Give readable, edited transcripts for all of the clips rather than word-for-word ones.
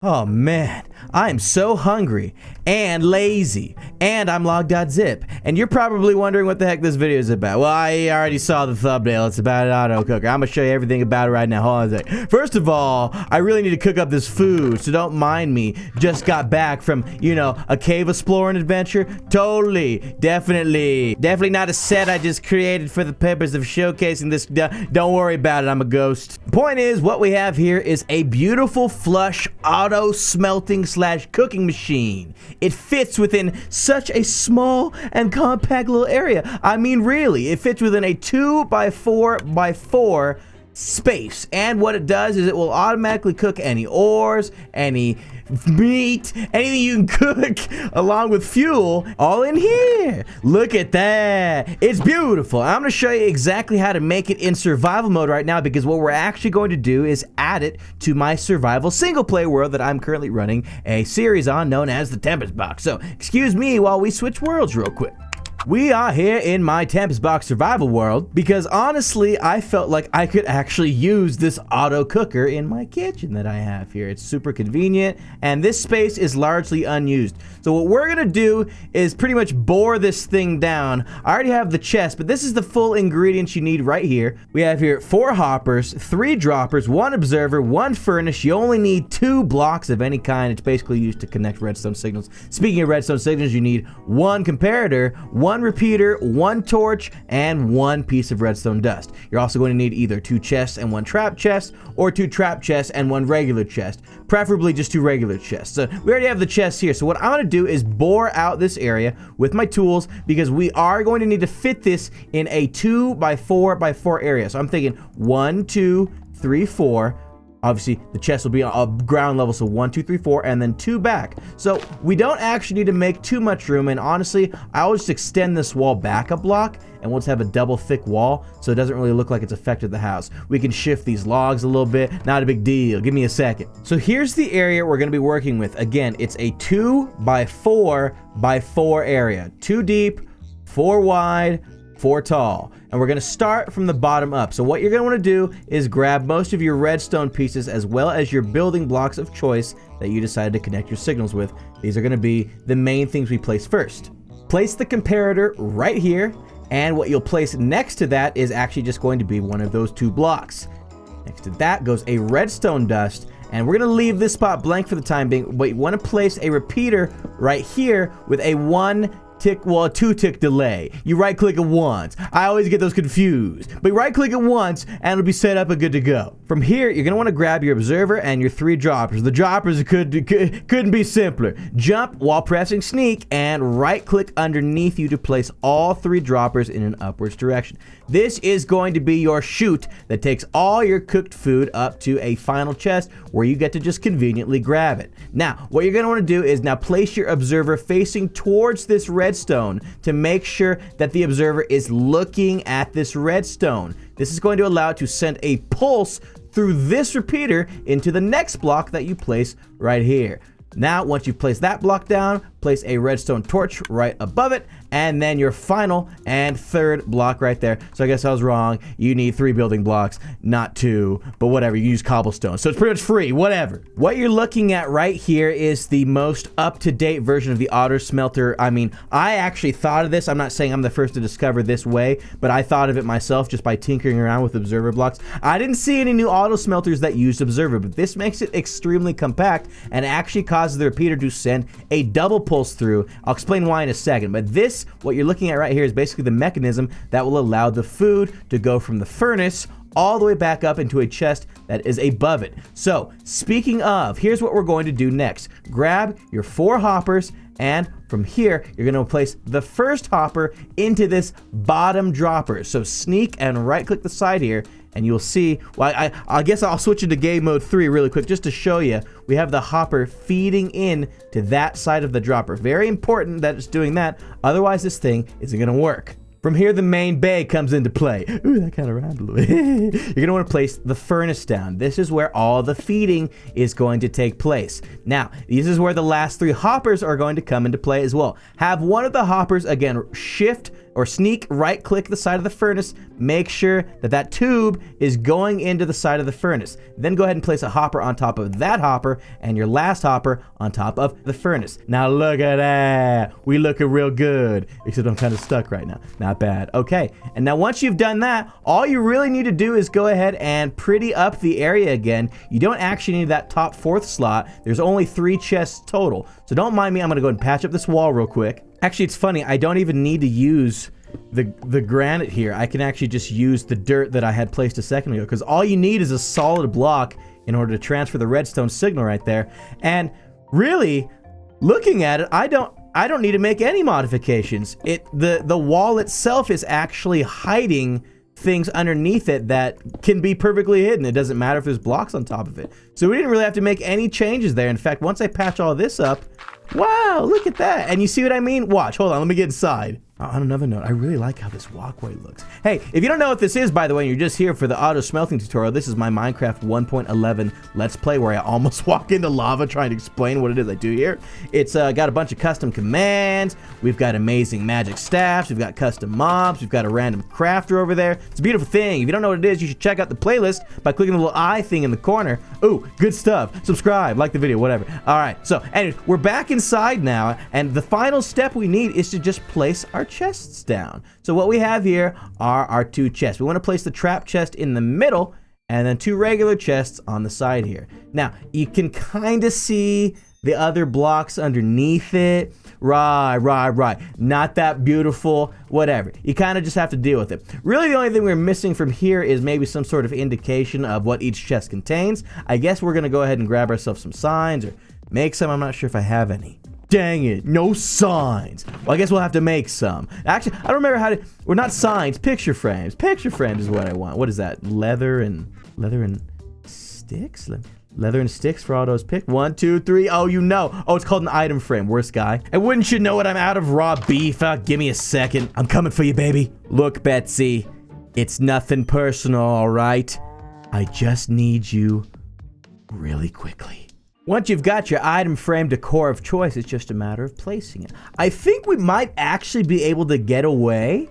Oh man, I am so hungry and lazy, and I'm Logdotzip, and you're probably wondering what the heck this video is about. Well, I already saw the thumbnail. It's about an auto cooker. I'm gonna show you everything about it right now. Hold on a sec. First of all, I really need to cook up this food, so don't mind me. Just got back from, you know, a cave exploring adventure. Totally, definitely not a set I just created for the purpose of showcasing this. Don't worry about it, I'm a ghost. Point is, what we have here is a beautiful flush auto smelting / cooking machine. It fits within such a small and compact little area. I mean, really, it fits within a 2x4x4 space. And what it does is it will automatically cook any ores, any meat, anything you can cook along with fuel, all in here. Look at that. It's beautiful. I'm going to show you exactly how to make it in survival mode right now, because what we're actually going to do is add it to my survival single player world that I'm currently running a series on known as the Tempest Box. So excuse me while we switch worlds real quick. We are here in my Tempest Box survival world because honestly, I felt like I could actually use this auto cooker in my kitchen that I have here. It's super convenient, and this space is largely unused. So what we're gonna do is pretty much bore this thing down. I already have the chest, but this is the full ingredients you need right here. We have here 4 hoppers, 3 droppers, 1 observer, 1 furnace. You only need 2 blocks of any kind. It's basically used to connect redstone signals. Speaking of redstone signals, you need 1 comparator, 1 repeater, 1 torch, and 1 piece of redstone dust. You're also going to need either 2 chests and 1 trap chest, or 2 trap chests and 1 regular chest. Preferably just 2 regular chests. So we already have the chests here. So what I'm going to do is bore out this area with my tools, because we are going to need to fit this in a 2x4x4 area. So I'm thinking 1, 2, 3, 4. Obviously, the chest will be on ground level, so 1, 2, 3, 4, and then 2 back. So we don't actually need to make too much room, and honestly, I'll just extend this wall back a block, and we'll just have a double thick wall, so it doesn't really look like it's affected the house. We can shift these logs a little bit, not a big deal. Give me a second. So here's the area we're gonna be working with. Again, it's a 2x4x4 area. 2 deep, 4 wide, 4 tall. And we're gonna start from the bottom up. So what you're gonna wanna do is grab most of your redstone pieces as well as your building blocks of choice that you decided to connect your signals with. These are gonna be the main things we place first. Place the comparator right here, and what you'll place next to that is actually just going to be one of those 2 blocks. Next to that goes a redstone dust, and we're gonna leave this spot blank for the time being, but you wanna place a repeater right here with a 2 tick delay. You right click it once. I always get those confused. But right click it once and it'll be set up and good to go. From here, you're gonna want to grab your observer and your 3 droppers. The droppers couldn't be simpler. Jump while pressing sneak and right click underneath you to place all 3 droppers in an upwards direction. This is going to be your chute that takes all your cooked food up to a final chest where you get to just conveniently grab it. Now, what you're gonna want to do is now place your observer facing towards this redstone to make sure that the observer is looking at this redstone. This is going to allow it to send a pulse through this repeater into the next block that you place right here. Now, once you place that block down, place a redstone torch right above it, and then your final and 3rd block right there. So I guess I was wrong. You need 3 building blocks, not 2, but whatever. You use cobblestone. So it's pretty much free, whatever. What you're looking at right here is the most up-to-date version of the auto smelter. I mean, I actually thought of this. I'm not saying I'm the first to discover this way, but I thought of it myself just by tinkering around with observer blocks. I didn't see any new auto smelters that used observer, but this makes it extremely compact and actually causes the repeater to send a double pulse through. I'll explain why in a second, but this, what you're looking at right here, is basically the mechanism that will allow the food to go from the furnace all the way back up into a chest that is above it. So speaking of, here's what we're going to do next. Grab your 4 hoppers, and from here, you're going to place the first hopper into this bottom dropper. So sneak and right click the side here, and you'll see, well, I guess I'll switch into game mode 3 really quick just to show you. We have the hopper feeding in to that side of the dropper. Very important that it's doing that, otherwise this thing isn't gonna work. From here, the main bay comes into play. Ooh, that kind of rhymed a little bit. You're gonna wanna place the furnace down. This is where all the feeding is going to take place. Now, this is where the last 3 hoppers are going to come into play as well. Have one of the hoppers, again, shift or sneak right click the side of the furnace. Make sure that that tube is going into the side of the furnace. Then go ahead and place a hopper on top of that hopper and your last hopper on top of the furnace. Now look at that. We looking real good, except I'm kind of stuck right now. Not bad. Okay, and now once you've done that, all you really need to do is go ahead and pretty up the area again. You don't actually need that top 4th slot. There's only 3 chests total. So don't mind me, I'm gonna go ahead and patch up this wall real quick. Actually, it's funny, I don't even need to use the granite here. I can actually just use the dirt that I had placed a second ago, because all you need is a solid block in order to transfer the redstone signal right there. And really, looking at it, I don't need to make any modifications. The wall itself is actually hiding things underneath it that can be perfectly hidden. It doesn't matter if there's blocks on top of it. So we didn't really have to make any changes there. In fact, once I patch all this up, wow, look at that. And you see what I mean? Watch, hold on, let me get inside. On another note, I really like how this walkway looks. Hey, if you don't know what this is, by the way, and you're just here for the auto smelting tutorial, this is my Minecraft 1.11 Let's Play where I almost walk into lava trying to explain what it is I do here. It's got a bunch of custom commands. We've got amazing magic staffs. We've got custom mobs. We've got a random crafter over there. It's a beautiful thing. If you don't know what it is, you should check out the playlist by clicking the little eye thing in the corner. Ooh, good stuff. Subscribe, like the video, whatever. All right, so anyways, we're back inside now, and the final step we need is to just place our chests down. So what we have here are our 2 chests. We want to place the trap chest in the middle and then 2 regular chests on the side here. Now, you can kind of see the other blocks underneath it. Right. Not that beautiful, whatever. You kind of just have to deal with it. Really, the only thing we're missing from here is maybe some sort of indication of what each chest contains. I guess we're going to go ahead and grab ourselves some signs or make some. I'm not sure if I have any. Dang it, no signs. Well, I guess we'll have to make some. Actually, I don't remember how to, we're not signs, picture frames. Picture frames is what I want. What is that? Leather and sticks? Leather and sticks for all those picks. 1, 2, 3. Oh, you know. Oh, it's called an item frame. Worst guy. And wouldn't you know it, I'm out of raw beef. Give me a second. I'm coming for you, baby. Look, Betsy, it's nothing personal, all right? I just need you really quickly. Once you've got your item frame decor of choice, it's just a matter of placing it. I think we might actually be able to get away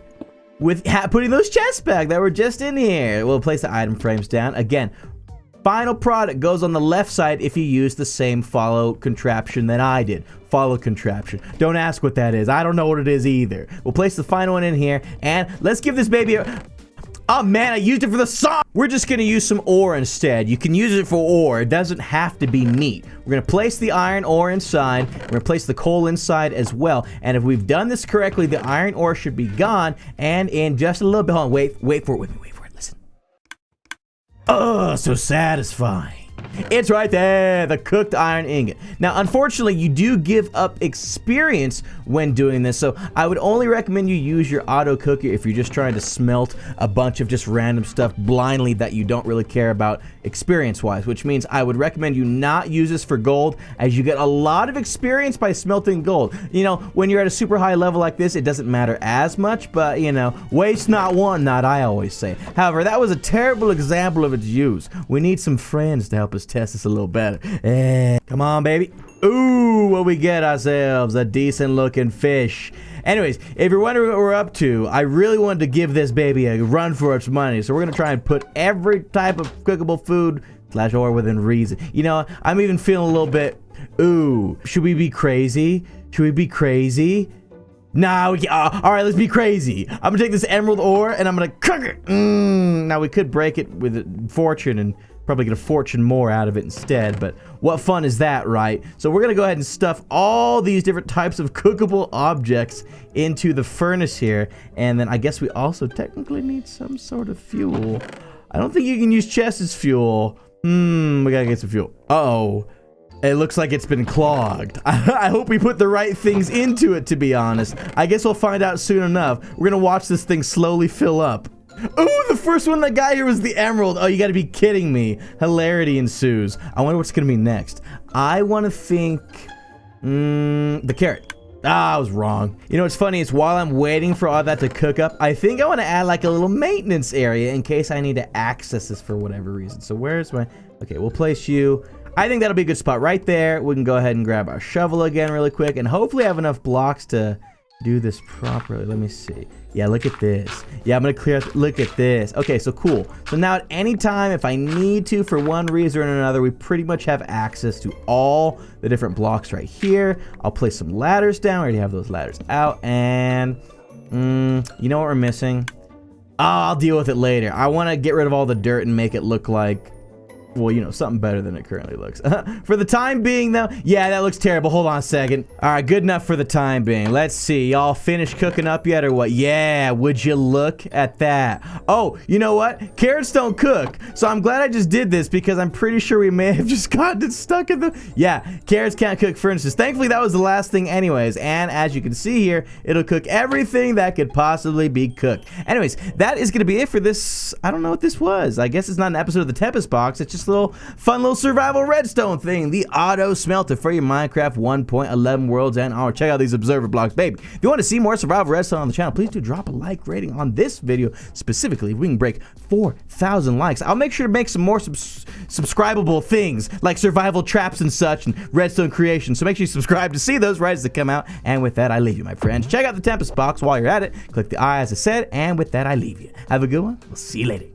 with putting those chests back that were just in here. We'll place the item frames down. Again, final product goes on the left side if you use the same follow contraption that I did. Follow contraption. Don't ask what that is. I don't know what it is either. We'll place the final one in here, and let's give this baby a... Oh man, I used it for the song! We're just gonna use some ore instead. You can use it for ore. It doesn't have to be meat. We're gonna place the iron ore inside. We're gonna place the coal inside as well. And if we've done this correctly, the iron ore should be gone. And in just a little bit, hold on, wait for it, wait for it, listen. Oh, so satisfying. It's right there, the cooked iron ingot. Now, unfortunately, you do give up experience when doing this, so I would only recommend you use your auto cooker if you're just trying to smelt a bunch of just random stuff blindly that you don't really care about experience-wise, which means I would recommend you not use this for gold, as you get a lot of experience by smelting gold. You know, when you're at a super high level like this, it doesn't matter as much, but, you know, waste not, want not, I always say. However, that was a terrible example of its use. We need some friends to help us test this a little better. Come on, baby. Ooh, what we get ourselves? A decent looking fish. Anyways, if you're wondering what we're up to, I really wanted to give this baby a run for its money. So we're going to try and put every type of cookable food / ore within reason. You know, I'm even feeling a little bit, ooh, should we be crazy? Should we be crazy? Nah, all right, let's be crazy. I'm going to take this emerald ore and I'm going to cook it. Now, we could break it with fortune and probably get a fortune more out of it instead, but what fun is that, right? So we're gonna go ahead and stuff all these different types of cookable objects into the furnace here, and then I guess we also technically need some sort of fuel. I don't think you can use chests as fuel. We gotta get some fuel. Uh-oh. It looks like it's been clogged. I hope we put the right things into it, to be honest. I guess we'll find out soon enough. We're gonna watch this thing slowly fill up. Oh, the first one that got here was the emerald. Oh, you gotta be kidding me. Hilarity ensues. I wonder what's gonna be next. I want to think... the carrot. Ah, I was wrong. You know what's funny is while I'm waiting for all that to cook up, I think I want to add like a little maintenance area in case I need to access this for whatever reason. So where's my... Okay, we'll place you... I think that'll be a good spot right there. We can go ahead and grab our shovel again really quick and hopefully have enough blocks to do this properly. Let me see. Yeah, look at this. Yeah, I'm gonna clear out, look at this. Okay, so cool. So now at any time, if I need to, for one reason or another, we pretty much have access to all the different blocks right here. I'll place some ladders down. I already have those ladders out. And, you know what we're missing? Oh, I'll deal with it later. I wanna get rid of all the dirt and make it look like, well, you know, something better than it currently looks. For the time being, though, yeah, that looks terrible. Hold on a second. All right, good enough for the time being. Let's see. Y'all finished cooking up yet or what? Yeah, would you look at that? Oh, you know what? Carrots don't cook. So I'm glad I just did this because I'm pretty sure we may have just gotten it stuck in the... Yeah, carrots can't cook, for instance. Thankfully, that was the last thing anyways. And as you can see here, it'll cook everything that could possibly be cooked. Anyways, that is going to be it for this. I don't know what this was. I guess it's not an episode of the Tempest Box. It's just a little fun little survival redstone thing, the auto smelter for your Minecraft 1.11 worlds. And check out these observer blocks, baby. If you want to see more survival redstone on the channel, please do drop a like rating on this video specifically. If we can break 4,000 likes, I'll make sure to make some more subscribable things like survival traps and such and redstone creation. So make sure you subscribe to see those right as they come out. And with that, I leave you, my friends. Check out the Tempest Box while you're at it. Click the eye as I said, and with that, I leave you. Have a good one. We'll see you later.